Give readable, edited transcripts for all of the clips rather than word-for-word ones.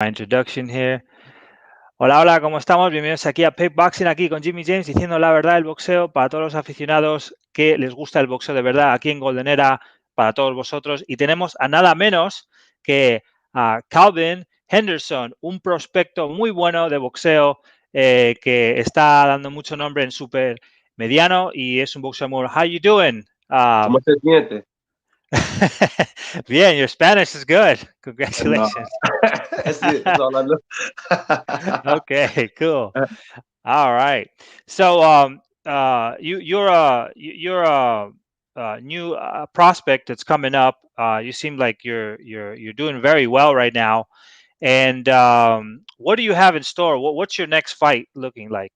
My introduction here. Hola, hola, ¿cómo estamos? Bienvenidos aquí a Pitboxing, aquí con Jimmy James, diciendo la verdad del boxeo para todos los aficionados que les gusta el boxeo de verdad, aquí en Golden Era, para todos vosotros. Y tenemos a nada menos que a Kalvin Henderson, un prospecto muy bueno de boxeo que está dando mucho nombre en super mediano y es un boxeador. How you doing? ¿Cómo se siente? Bien, your Spanish is good. No, Congratulations. that's it. That's all I know. Okay, cool. All right. So you're a new prospect that's coming up. You seem like you're doing very well right now. And what do you have in store? What's your next fight looking like?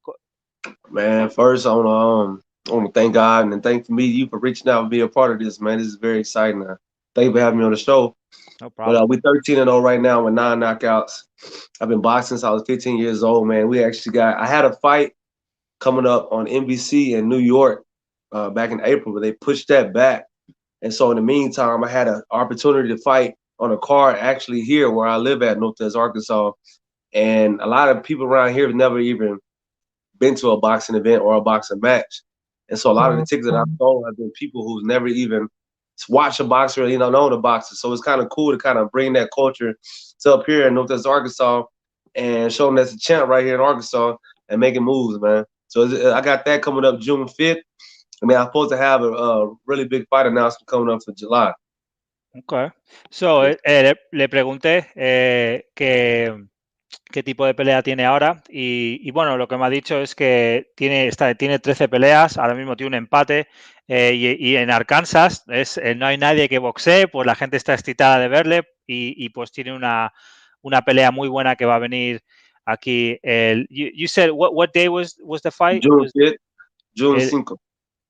Man, first I want to thank God and thank me you for reaching out and being a part of this, man. This is very exciting. Thank you for having me on the show. No But problem. we're 13-0 right now with 9 knockouts. I've been boxing since I was 15 years old, man. I had a fight coming up on NBC in New York back in April, but they pushed that back. And so in the meantime, I had an opportunity to fight on a card actually here where I live at, Northwest Arkansas. And a lot of people around here have never even been to a boxing event or a boxing match. And so a lot of the tickets that I've sold have been people who've never even watched a boxer or, known a boxer. So it's kind of cool to kind of bring that culture to up here in Northwest Arkansas and show them that's a champ right here in Arkansas and making moves, man. So I got that coming up June 5th. I mean, I'm supposed to have a really big fight announcement coming up for July. Okay. So le pregunté qué tipo de pelea tiene ahora y bueno, lo que me ha dicho es que tiene 13 peleas, ahora mismo tiene un empate y en Arkansas no hay nadie que boxee, pues la gente está excitada de verle y pues tiene una pelea muy buena que va a venir aquí. You said what day was the fight? June 5th, June El, 5th.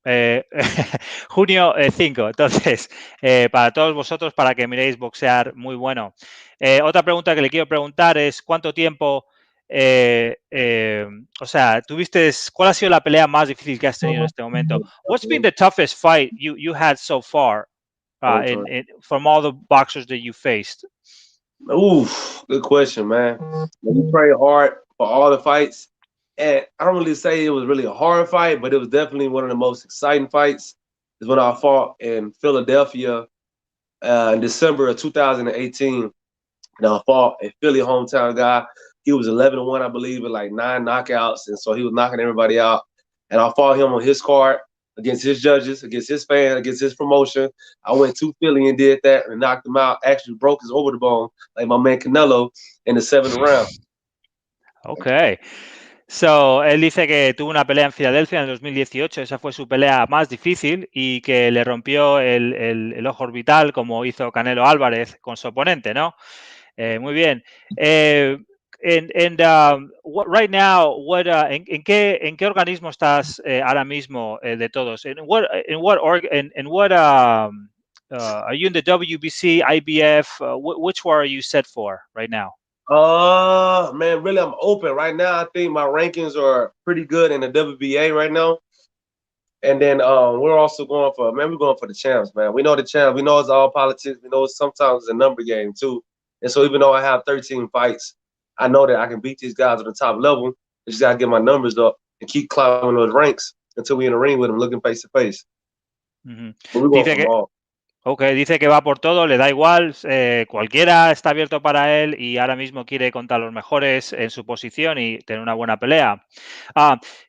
eh, junio 5. Entonces, para todos vosotros, para que miréis boxear, muy bueno. Otra pregunta que le quiero preguntar es, ¿cuánto tiempo, o sea, cuál ha sido la pelea más difícil que has tenido en este momento? What's been the toughest fight you had so far from all the boxers that you faced? Oof, good question, man. We prayed hard for all the fights. And I don't really say it was really a hard fight, but it was definitely one of the most exciting fights. Is when I fought in Philadelphia in December of 2018. And I fought a Philly hometown guy. He was 11-1, I believe, with like 9 knockouts. And so he was knocking everybody out. And I fought him on his card against his judges, against his fans, against his promotion. I went to Philly and did that and knocked him out. Actually broke his over the bone, like my man Canelo, in the 7th round. Ok. So, él dice que tuvo una pelea en Filadelfia en el 2018, esa fue su pelea más difícil y que le rompió el ojo orbital como hizo Canelo Álvarez con su oponente, ¿no? Muy bien. Right now, ¿en qué organismo estás ahora mismo de todos? Are you in the WBC, IBF? Which one are you set for right now? Man, really, I'm open right now. I think my rankings are pretty good in the WBA right now. And then we're also we're going for the champs, man. We know the champs. We know it's all politics. We know sometimes it's a number game too. And so even though I have 13 fights, I know that I can beat these guys at the top level. I just gotta get my numbers up and keep climbing those ranks until we in the ring with them, looking face to face. Uh-huh. But we're going for them all. Ok, dice que va por todo, le da igual, cualquiera está abierto para él y ahora mismo quiere contra los mejores en su posición y tener una buena pelea.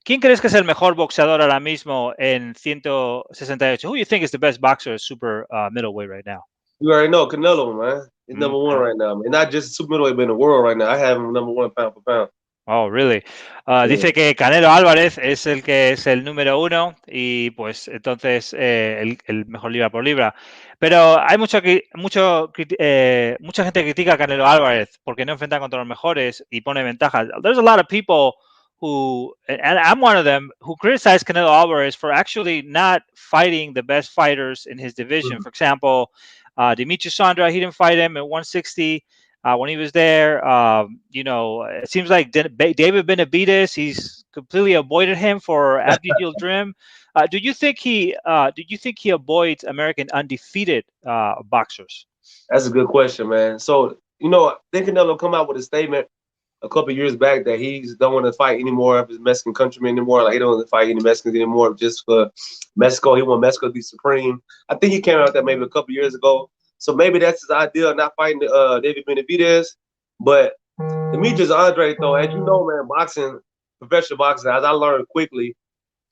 ¿Quién crees que es el mejor boxeador ahora mismo en 168? Who do you think is the best boxer super middleweight right now? You already know Canelo, man. He's number one right now, man. Not just super middleweight, but in the world right now. I have him number one pound for pound. Oh, really? Yeah. Dice que Canelo Álvarez es el que es el número uno y pues entonces el mejor libra por libra. Pero hay mucha gente que critica a Canelo Álvarez porque no enfrenta contra los mejores y pone ventajas. There's a lot of people who, and I'm one of them, who criticize Canelo Álvarez for actually not fighting the best fighters in his division. For example, Demetrius Sandra, he didn't fight him at 160. When he was there, it seems like David Benavidez, he's completely avoided him for Abdi Yildirim. Do you think he avoids American undefeated boxers? That's a good question, man. So You know, then Canelo come out with a statement a couple of years back that he's don't want to fight any more of his Mexican countrymen anymore. Like he don't want to fight any Mexicans anymore just for Mexico. He want Mexico to be supreme. I think he came out with that maybe a couple of years ago. So maybe that's his idea of not fighting David Benavidez. But Demetrius Andre, though, as you know, man, boxing, professional boxing, as I learned quickly,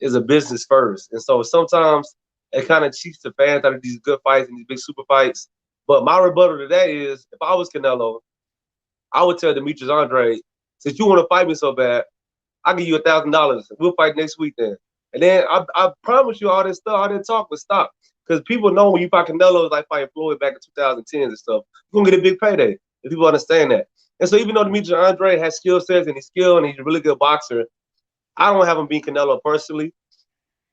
is a business first. And so sometimes it kind of cheats the fans out of these good fights and these big super fights. But my rebuttal to that is, if I was Canelo, I would tell Demetrius Andre, since you want to fight me so bad, I'll give you $1,000. We'll fight next week then. And then I promise you all this stuff, all that talk will stop. Because people know when you fight Canelo, it's like fighting Floyd back in 2010 and stuff. You're going to get a big payday if people understand that. And so even though Demetrius Andre has skill sets and he's skilled and he's a really good boxer, I don't have him beat Canelo personally.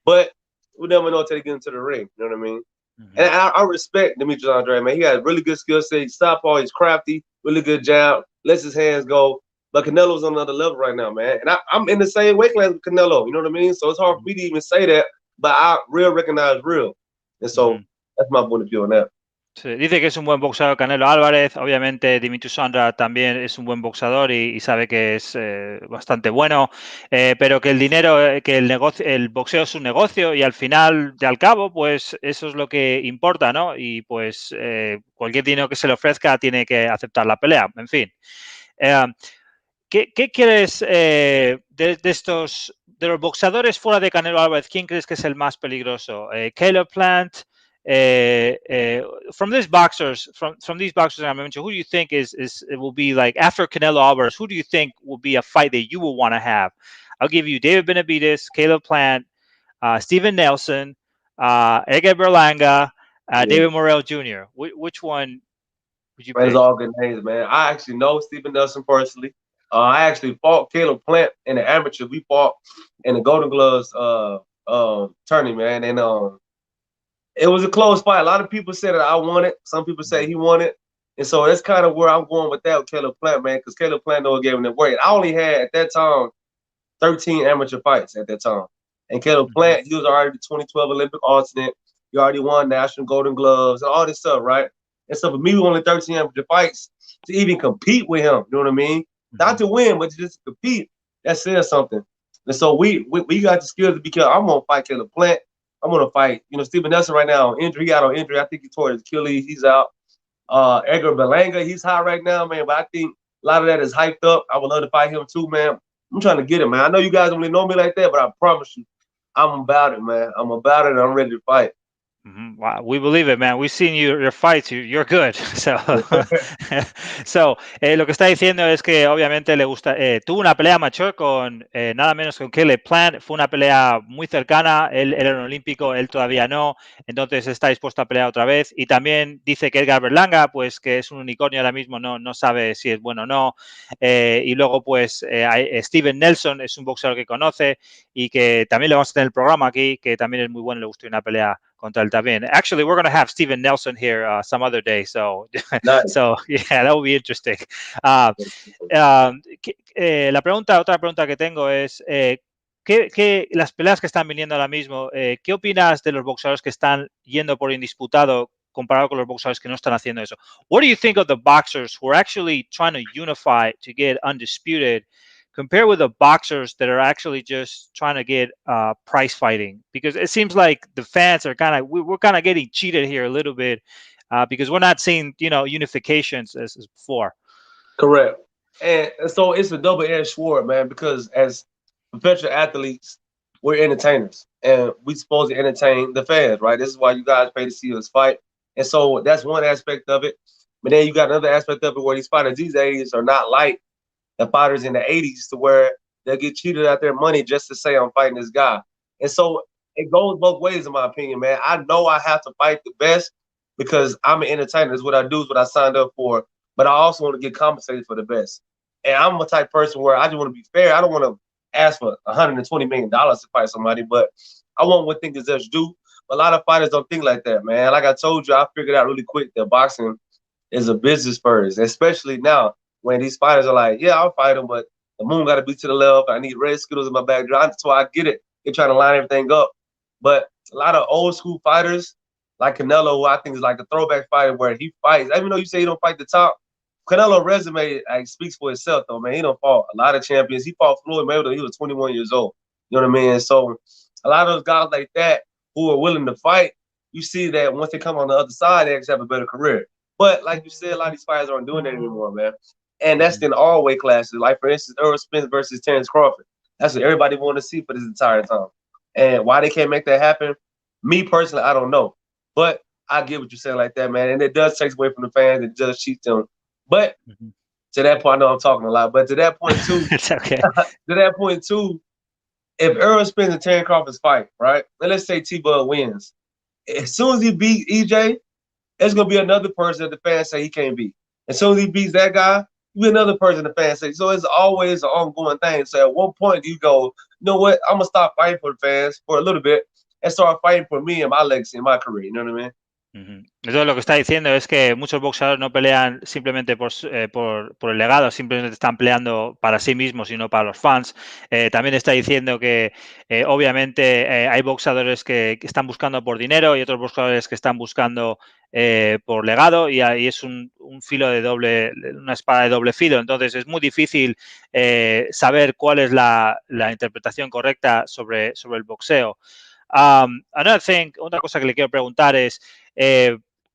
But we never know until they get into the ring. You know what I mean? Mm-hmm. And I respect Demetrius Andre, man. He got a really good skill set. He's southpaw, he's crafty, really good jab, lets his hands go. But Canelo's on another level right now, man. And I'm in the same weight class with Canelo. You know what I mean? So it's hard for me to even say that, but I real recognize real. And so that's my point of view on that. Sí, dice que es un buen boxeador Canelo Álvarez, obviamente Dimitrius Sandra también es un buen boxeador y sabe que es bastante bueno, pero que el dinero, que el negocio, el boxeo es un negocio y al final, de al cabo, pues eso es lo que importa, ¿no? Y pues cualquier dinero que se le ofrezca tiene que aceptar la pelea, en fin. ¿Qué quieres de estos, de los boxeadores fuera de Canelo Álvarez? ¿Quién crees que es el más peligroso? Caleb Plant. From these boxers I mentioned, who do you think it will be like after Canelo Alvarez? Who do you think will be a fight that you will want to have? I'll give you David Benavidez, Caleb Plant, Steven Nelson, Edgar Berlanga, David Morrell Jr. Which one would you pick? Those all good names, man. I actually know Steven Nelson personally. I actually fought Caleb Plant in the amateur. We fought in the Golden Gloves tourney, man, and it was a close fight. A lot of people said that I won it. Some people say he won it. And so that's kind of where I'm going with that with Caleb Plant, man, because Caleb Plant never gave him the weight. I only had, at that time, 13 amateur fights at that time. And Caleb Plant, he was already the 2012 Olympic alternate. He already won National Golden Gloves and all this stuff, right? And so for me, we only 13 amateur fights to even compete with him, you know what I mean? Not to win, but to just compete. That says something. And so we got the skills to be careful. I'm going to fight Caleb Plant. I'm going to fight, Steven Nelson right now on injury. He got on injury. I think he tore his Achilles. He's out. Edgar Berlanga, he's hot right now, man. But I think a lot of that is hyped up. I would love to fight him too, man. I'm trying to get him, man. I know you guys don't really know me like that, but I promise you, I'm about it, man. I'm about it, and I'm ready to fight. Wow, we believe it, man. We've seen your fights. You're good. So, lo que está diciendo es que obviamente le gusta. Tuvo una pelea mayor con nada menos que con Caleb Plant. Fue una pelea muy cercana. Él era un olímpico, él todavía no. Entonces está dispuesto a pelear otra vez. Y también dice que Edgar Berlanga, pues que es un unicornio ahora mismo, no sabe si es bueno o no. Y luego, pues, Steven Nelson es un boxeador que conoce y que también le vamos a tener el programa aquí, que también es muy bueno. Le gustó una pelea contra el también. Actually, we're going to have Steven Nelson here some other day, so nice. So yeah, that will be interesting. Otra pregunta que tengo es ¿qué las peleas que están viniendo ahora mismo, ¿qué opinas de los boxeadores que están yendo por indisputado comparado con los boxeadores que no están haciendo eso? What do you think of the boxers who are actually trying to unify to get undisputed? Compare with the boxers that are actually just trying to get prize fighting, because it seems like the fans are we're kind of getting cheated here a little bit because we're not seeing unifications as before. Correct, and so it's a double-edged sword, man. Because as professional athletes, we're entertainers, and we're supposed to entertain the fans, right? This is why you guys pay to see us fight, and so that's one aspect of it. But then you got another aspect of it where these fighters these days are not like the fighters in the 80s to where they'll get cheated out their money just to say I'm fighting this guy. And so it goes both ways, in my opinion, man. I know I have to fight the best because I'm an entertainer. It's what I do, is what I signed up for. But I also want to get compensated for the best. And I'm a type of person where I just want to be fair. I don't want to ask for $120 million to fight somebody, but I want what things deserves due. A lot of fighters don't think like that, man. Like I told you, I figured out really quick that boxing is a business first, especially now. When these fighters are like, yeah, I'll fight them, but the moon got to be to the left. I need red Skittles in my background. That's why I get it. They're trying to line everything up. But a lot of old school fighters, like Canelo, who I think is like a throwback fighter where he fights. Even though you say he don't fight the top, Canelo resume speaks for itself, though, man. He done fought a lot of champions. He fought Floyd Mayweather. He was 21 years old. You know what I mean? So a lot of those guys like that who are willing to fight, you see that once they come on the other side, they actually have a better career. But like you said, a lot of these fighters aren't doing that anymore, man. And that's in all weight classes. Like, for instance, Errol Spence versus Terrence Crawford. That's what everybody wanted to see for this entire time. And why they can't make that happen, me personally, I don't know. But I get what you're saying like that, man. And it does take away from the fans. It does cheat them. But to that point, I know I'm talking a lot. But to that point, too, It's okay. to that point, too, if Errol Spence and Terrence Crawford's fight, right? And let's say T-Bud wins. As soon as he beat EJ, there's going to be another person that the fans say he can't beat. As soon as he beats that guy, be another person the fans say. So it's always an ongoing thing. So at one point you go, you know what? I'm gonna stop fighting for the fans for a little bit and start fighting for me and my legacy and my career. You know what I mean? Entonces lo que está diciendo es que muchos boxeadores no pelean simplemente por el legado, simplemente están peleando para sí mismos y no para los fans. También está diciendo que obviamente hay boxeadores que están buscando por dinero y otros boxeadores que están buscando por legado, y ahí es un filo de una espada de doble filo. Entonces es muy difícil saber cuál es la interpretación correcta sobre el boxeo. Another thing, otra cosa que le quiero preguntar es,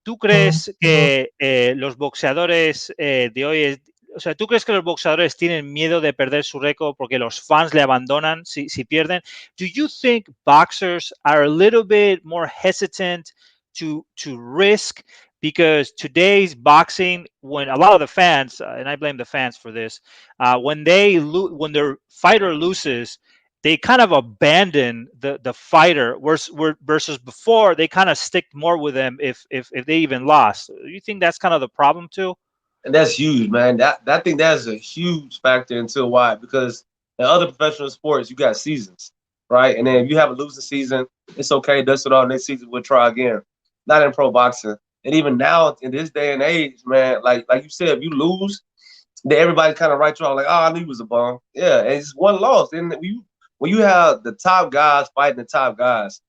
¿tú crees que los boxeadores de hoy, o sea, ¿tú crees que los boxeadores tienen miedo de perder su récord porque los fans le abandonan si pierden? Do you think boxers are a little bit more hesitant to risk? Because today's boxing, when a lot of the fans, and I blame the fans for this, when their fighter loses, they kind of abandon the fighter versus before they kind of stick more with them if they even lost. Do you think that's kind of the problem too? And that's huge, man. I think that's a huge factor into why, because in other professional sports you got seasons, right? And then if you have a losing season, it's okay. Dust it off. Next season we'll try again. Not in pro boxing. And even now in this day and age, man, like you said, if you lose, then everybody kind of writes you off like, oh, I knew he was a bum. Yeah, and it's one loss. And when you have the top guys fighting the top guys,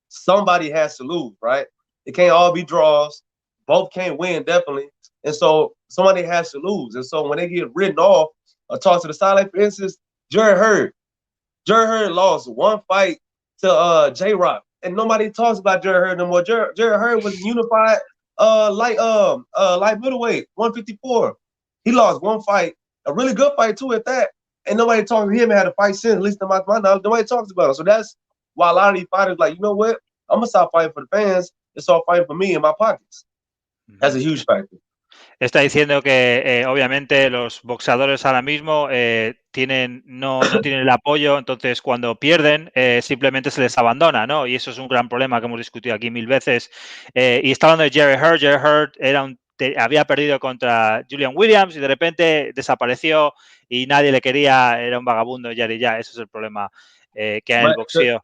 somebody has to lose, right? It can't all be draws. Both can't win, definitely. And so somebody has to lose. And so when they get written off or tossed to the side, like for instance, Jerry Hurd lost one fight to J-Rock. And nobody talks about Jerry Hurd no more. Jerry Hurd was unified light middleweight, 154. He lost one fight, a really good fight too at that. And nobody talks to him and had a fight since, at least to my knowledge. Nobody talks about him. So that's why a lot of these fighters like, you know what? I'm going to stop fighting for the fans and start fighting for me in my pockets. That's a huge factor. Está diciendo que obviamente los boxeadores ahora mismo no tienen el apoyo, entonces cuando pierden simplemente se les abandona, ¿no? Y eso es un gran problema que hemos discutido aquí 1000 veces. Y está hablando de Jerry Hurd. Jerry Hurd había perdido contra Julian Williams y de repente desapareció y nadie le quería, era un vagabundo ya. Eso es el problema que hay en el boxeo.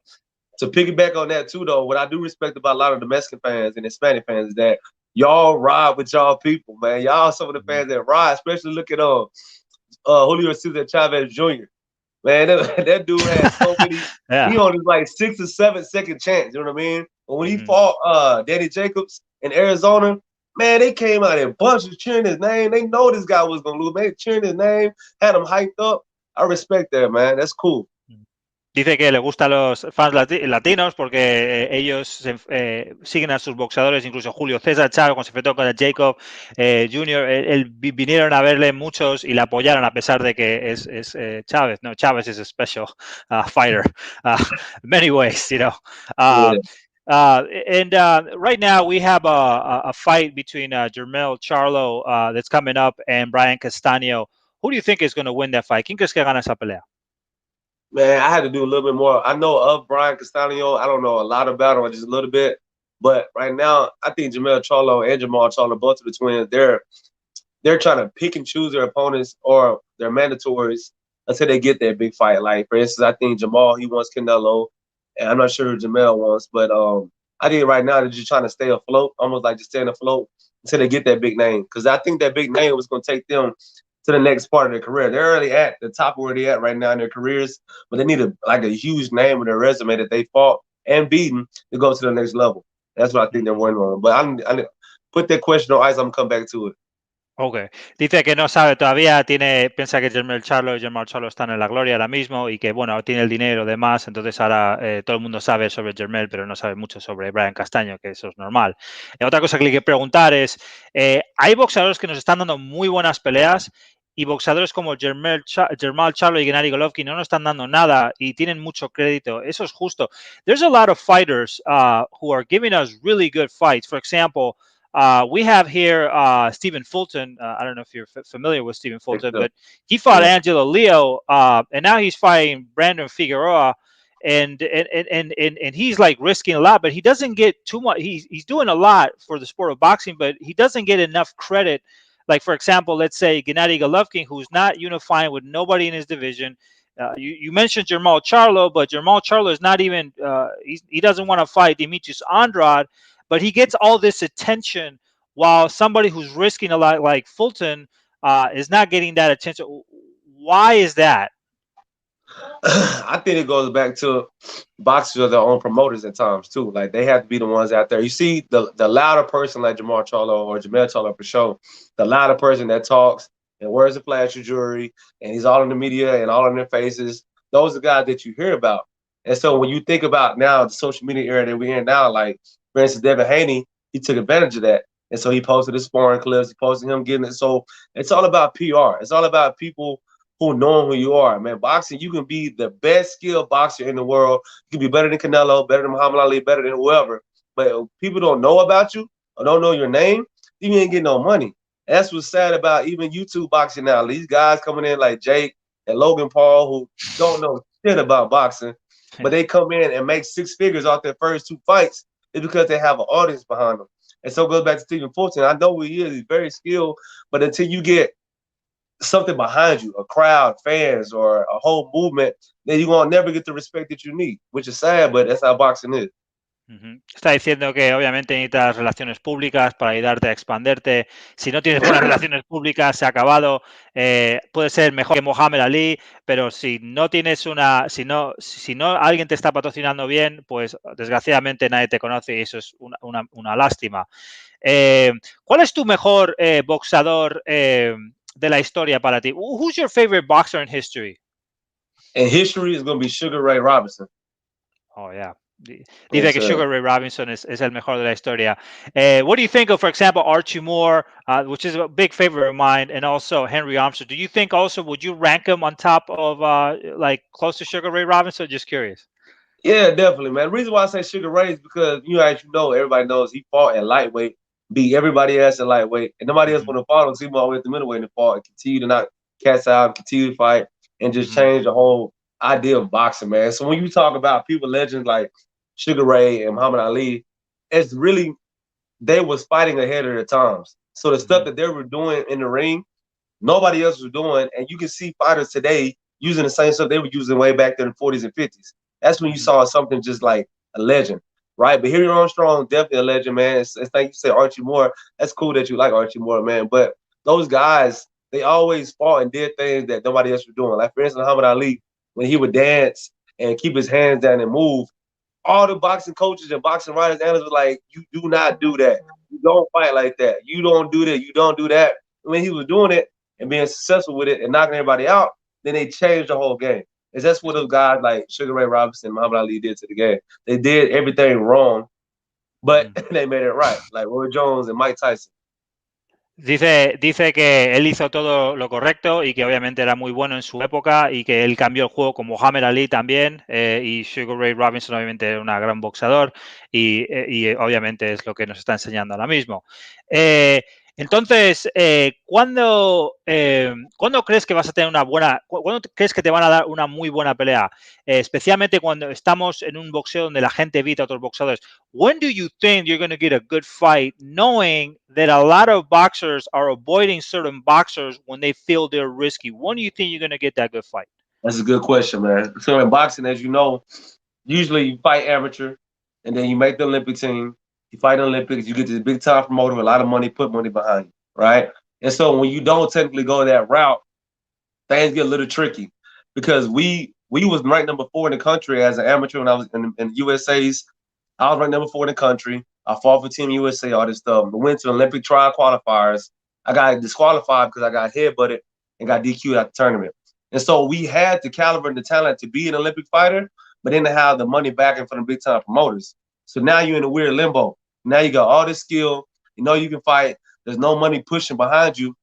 To piggyback on that too, though, what I do respect about a lot of the Mexican fans and Hispanic fans is that y'all ride with y'all people, man. Y'all some of the fans that ride, especially look at Julio Cesar Chavez Jr. Man, that dude had so many. Yeah. He on his like 6 or 7 second chance. You know what I mean? But when he fought Danny Jacobs in Arizona, man, they came out in bunches cheering his name. They know this guy was gonna lose. Man, cheering his name, had him hyped up. I respect that, man. That's cool. Dice que le gusta a los fans latinos porque ellos siguen a sus boxeadores, incluso Julio César Chávez, cuando se enfrentó con el Jacob Jr., vinieron a verle muchos y le apoyaron a pesar de que es Chávez. No, Chávez is a special fighter, many ways, you know. And right now we have a fight between Jermell Charlo that's coming up and Brian Castano. Who do you think is going to win that fight? ¿Quién crees que gana esa pelea? Man, I had to do a little bit more. I know of Brian Castano. I don't know a lot about him, just a little bit. But right now, I think Jermell Charlo and Jamal Charlo, both of the twins, they're trying to pick and choose their opponents or their mandatories until they get that big fight. Like, for instance, I think Jamal, he wants Canelo, and I'm not sure who Jermell wants. But I think right now they're just trying to stay afloat, almost like just staying afloat until they get that big name. Because I think that big name was going to take them to the next part of their career. They're already at the top where they're at right now in their careers, but they need a huge name in their resume that they fought and beaten to go to the next level. That's what I think they're working on. But I put that question on ice. I'm gonna come back to it. Ok. Dice que no sabe todavía, piensa que Jermell Charlo están en la gloria ahora mismo y que, bueno, tiene el dinero de más, entonces ahora todo el mundo sabe sobre Jermell, pero no sabe mucho sobre Brian Castaño, que eso es normal. Otra cosa que le quiero preguntar es, hay boxeadores que nos están dando muy buenas peleas y boxeadores como Jermell Charlo y Gennady Golovkin no nos están dando nada y tienen mucho crédito. Eso es justo. There's a lot of fighters who are giving us really good fights. For example, we have here Stephen Fulton. I don't know if you're familiar with Stephen Fulton, but he fought Yeah. Angelo Leo, and now he's fighting Brandon Figueroa, and he's like risking a lot, but he doesn't get too much. He's doing a lot for the sport of boxing, but he doesn't get enough credit. Like for example, let's say Gennady Golovkin, who's not unifying with nobody in his division. You mentioned Jermell Charlo, but Jermell Charlo is not even. He doesn't want to fight Demetrius Andrade, but he gets all this attention while somebody who's risking a lot like Fulton is not getting that attention. Why is that? I think it goes back to boxers are their own promoters at times too. Like they have to be the ones out there. You see the louder person like Jermell Charlo or Jermell Charlo for sure, the louder person that talks and wears a flashy jewelry and he's all in the media and all in their faces. Those are the guys that you hear about. And so when you think about now the social media era that we're in now, like for instance, Devin Haney, he took advantage of that. And so he posted his sparring clips, he posted him getting it. So it's all about PR. It's all about people who knowing who you are, man. Boxing, you can be the best skilled boxer in the world. You can be better than Canelo, better than Muhammad Ali, better than whoever. But if people don't know about you or don't know your name, you ain't getting no money. And that's what's sad about even YouTube boxing now. These guys coming in like Jake and Logan Paul who don't know shit about boxing, but they come in and make six figures off their first two fights. It's because they have an audience behind them. And so it goes back to Stephen Fulton. I know who he is. He's very skilled, but until you get something behind you, a crowd, fans, or a whole movement, then you're going to never get the respect that you need, which is sad, but that's how boxing is. Está diciendo que obviamente necesitas relaciones públicas para ayudarte a expanderte. Si no tienes buenas relaciones públicas, se ha acabado. Puede ser mejor que Mohamed Ali, pero si no tienes si no alguien te está patrocinando bien, pues desgraciadamente nadie te conoce y eso es una lástima. ¿Cuál es tu mejor boxeador de la historia para ti? Who's your favorite boxer in history? In history is going to be Sugar Ray Robinson. Oh, yeah. Dice yes, que Sugar Ray Robinson es el mejor de la historia. What do you think of, for example, Archie Moore, which is a big favorite of mine, and also Henry Armstrong? Do you think also, would you rank him on top of, like, close to Sugar Ray Robinson? Just curious. Yeah, definitely, man. The reason why I say Sugar Ray is because, as you know, everybody knows he fought at lightweight, beat everybody else at lightweight, and nobody else would have fought him. So he went all the way at the middleweight and fought and continue to knock cats out, continue to fight, and just change the whole idea of boxing, man. So when you talk about people legends like Sugar Ray and Muhammad Ali, it's really they was fighting ahead of their times. So the stuff that they were doing in the ring, nobody else was doing, and you can see fighters today using the same stuff they were using way back there in the 40s and 50s. That's when you saw something just like a legend, right? But Henry Armstrong, definitely a legend, man. It's like you say Archie Moore. That's cool that you like Archie Moore, man. But those guys, they always fought and did things that nobody else was doing. Like, for instance, Muhammad Ali, when he would dance and keep his hands down and move, all the boxing coaches and boxing writers, analysts were like, you do not do that. You don't fight like that. You don't do that. You don't do that. And when he was doing it and being successful with it and knocking everybody out, then they changed the whole game. And that's what those guys like Sugar Ray Robinson and Muhammad Ali did to the game. They did everything wrong, but they made it right, like Roy Jones and Mike Tyson. Dice que él hizo todo lo correcto y que obviamente era muy bueno en su época y que él cambió el juego con Muhammad Ali también y Sugar Ray Robinson obviamente era un gran boxeador y obviamente es lo que nos está enseñando ahora mismo. Entonces, ¿cuándo crees que vas a tener cuándo crees que te van a dar una muy buena pelea? Especialmente cuando estamos en un boxeo donde la gente evita a otros boxeadores. When do you think you're going to get a good fight, knowing that a lot of boxers are avoiding certain boxers when they feel they're risky? When do you think you're going to get that good fight? That's a good question, man. So in boxing, as you know, usually you fight amateur and then you make the Olympic team. You fight in the Olympics, you get this big time promoter with a lot of money, put money behind you, right? And so when you don't technically go that route, things get a little tricky because we was ranked number 4 in the country as an amateur when I was in USA's. I was ranked number 4 in the country. I fought for Team USA, all this stuff. We went to Olympic trial qualifiers, I got disqualified because I got headbutted and got DQ'd at the tournament. And so we had the caliber and the talent to be an Olympic fighter, but then to have the money backing from the big time promoters. So now you're in a weird limbo. Now you got all this skill. You know you can fight. There's no money pushing behind you.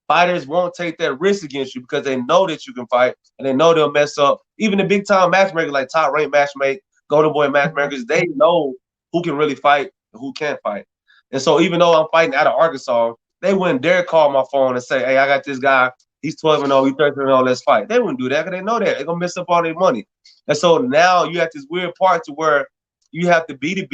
Fighters won't take that risk against you because they know that you can fight and they know they'll mess up. Even the big time matchmakers like Top Rank Matchmake, Golden Boy Matchmakers, they know who can really fight and who can't fight. And so even though I'm fighting out of Arkansas, they wouldn't dare call my phone and say, hey, I got this guy. He's 12-0, he's 13-0, let's fight. They wouldn't do that because they know that. They're going to mess up all their money. And so now you have this weird part to where you have to be the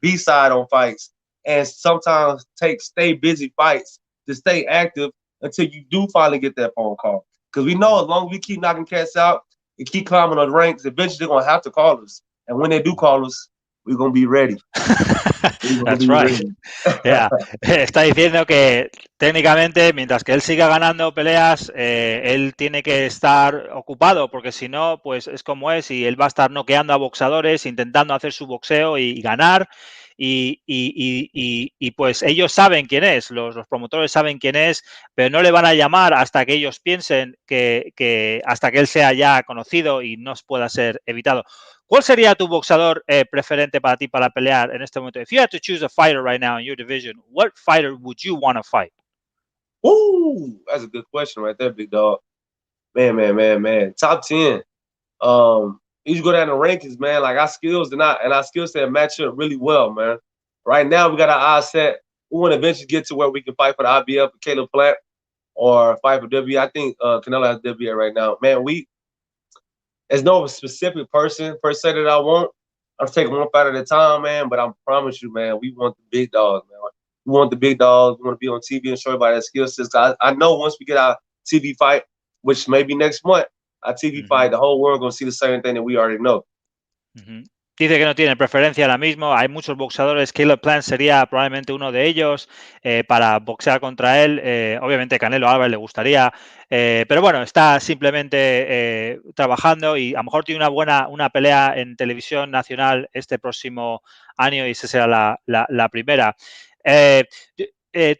B-side on fights and sometimes stay busy fights to stay active until you do finally get that phone call. Because we know as long as we keep knocking cats out and keep climbing those ranks, eventually they're going to have to call us. And when they do call us, we're going to be ready. That's right. Yeah. Está diciendo que técnicamente, mientras que él siga ganando peleas, él tiene que estar ocupado, porque si no, pues es como es, y él va a estar noqueando a boxeadores, intentando hacer su boxeo y ganar. Y pues ellos saben quién es, los promotores saben quién es, pero no le van a llamar hasta que ellos piensen que hasta que él sea ya conocido y no pueda ser evitado. ¿Cuál sería tu boxeador preferente para ti para pelear en este momento? If you had to choose a fighter right now in your division, what fighter would you want to fight? Ooh, that's a good question right there, big dog. Man. Top 10. You go down the rankings, man. Like our skills and our skill set match up really well, man. Right now we got our eyes set. We want to eventually get to where we can fight for the IBF for Caleb Plant or fight for WBA. I think Canelo has WBA right now. Man, there's no specific person per se that I want. I'm taking one fight at a time, man. But I promise you, man, we want the big dogs, man. We want the big dogs. We want to be on TV and show everybody that skill set. I know once we get our TV fight, which may be next month, our TV fight, the whole world going to see the same thing that we already know. Dice que no tiene preferencia ahora mismo. Hay muchos boxeadores. Caleb Plant sería probablemente uno de ellos para boxear contra él. Obviamente Canelo Álvarez le gustaría. Pero bueno, está simplemente trabajando y a lo mejor tiene una pelea en televisión nacional este próximo año y esa será la primera.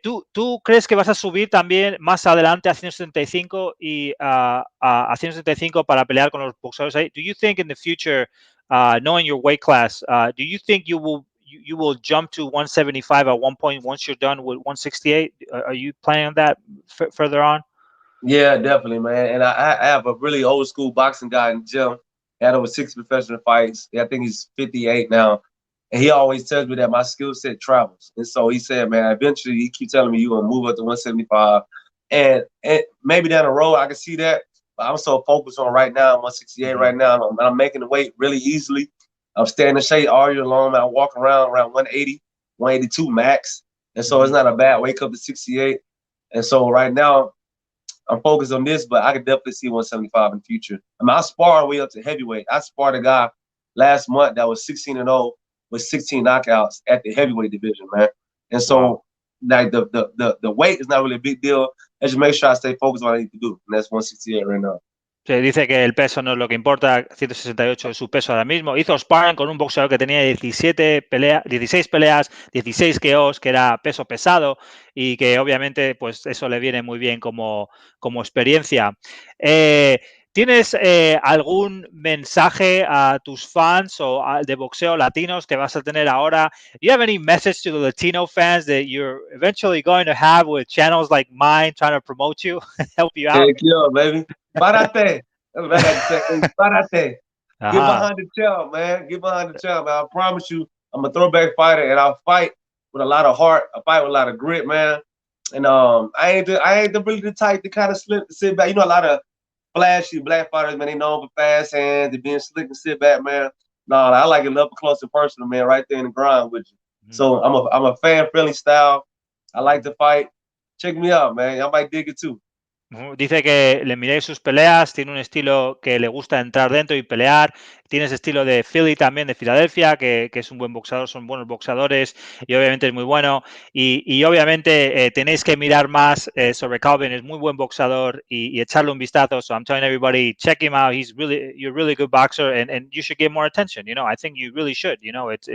¿Tú crees que vas a subir también más adelante a 175 y a 175 para pelear con los boxeadores ahí? Do you think in the future, knowing your weight class, do you think you will jump to 175 at one point once you're done with 168? Are you planning on that further on? Yeah, definitely, man. And I have a really old school boxing guy in the gym. He had over 60 professional fights. I think he's 58 now. And he always tells me that my skill set travels. And so he said, man, eventually he keeps telling me you're going to move up to 175. And maybe down the road I can see that. But I'm so focused on right now, 168 right now. And I'm making the weight really easily. I'm staying in shape all year long. I walk around 180, 182 max. And so it's not a bad wake up to 68. And so right now I'm focused on this, but I could definitely see 175 in the future. I mean, I sparred way up to heavyweight. I sparred a guy last month that was 16-0 with 16 knockouts at the heavyweight division, man. And so like the weight is not really a big deal. I just make sure I stay focused on what I need to do. And that's 168 right now. Se dice que el peso no es lo que importa, 168 es su peso ahora mismo. Hizo sparring con un boxeador que tenía 16 peleas, 16 KOs, que era peso pesado y que obviamente pues eso le viene muy bien como experiencia. ¿Tienes algún mensaje a tus fans o de boxeo latinos que vas a tener ahora? Do you have any message to the Latino fans that you're eventually going to have with channels like mine trying to promote you, help you out? Heck yeah, baby. Parate. That's what I got to say. Parate. Get behind the champ, man. Get behind the champ, man. I promise you, I'm a throwback fighter, and I'll fight with a lot of heart. I fight with a lot of grit, man. And I ain't really the type to kind of sit back. You know, a lot of flashy black fighters, man, they known for fast hands and being slick and sit back, man. No, I like it up close and personal, man, right there in the grind with you. So I'm a fan-friendly style. I like to fight. Check me out, man. Y'all might dig it too. Dice que le miréis sus peleas, tiene un estilo que le gusta entrar dentro y pelear, tienes estilo de Philly también, de Filadelfia, que es un buen boxeador, son buenos boxeadores y obviamente es muy bueno. Y obviamente tenéis que mirar más sobre Kalvin, es muy buen boxeador y echarle un vistazo. So I'm telling everybody, check him out. You're a really good boxer and you should get more attention. You know, I think you really should. You know, it's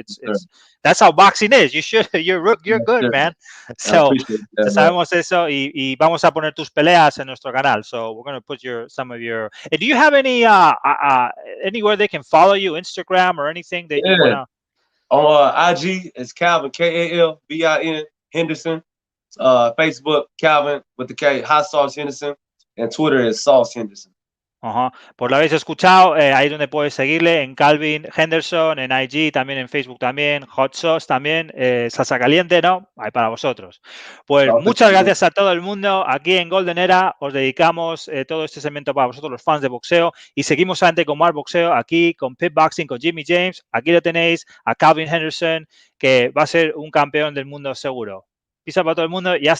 that's how boxing is. You should, you're good, man. I So appreciate that, man. sabemos eso y vamos a poner tus peleas en nuestro canal. So we're going to put some of your. Do you have any anywhere they can follow you, Instagram or anything that you want to? On IG, it's Kalvin, Kalvin Henderson. Facebook, Kalvin with the K, Hot Sauce Henderson. And Twitter is Sauce Henderson. Pues lo habéis escuchado, ahí es donde puedes seguirle, en Kalvin Henderson, en IG, también en Facebook también, Hot Sauce también, salsa caliente, ¿no? Ahí para vosotros. Pues muchas gracias a todo el mundo. Aquí en Golden Era os dedicamos todo este segmento para vosotros, los fans de boxeo, y seguimos adelante con más boxeo aquí, con Pitboxing, con Jimmy James. Aquí lo tenéis, a Kalvin Henderson, que va a ser un campeón del mundo seguro. Pisa para todo el mundo y hasta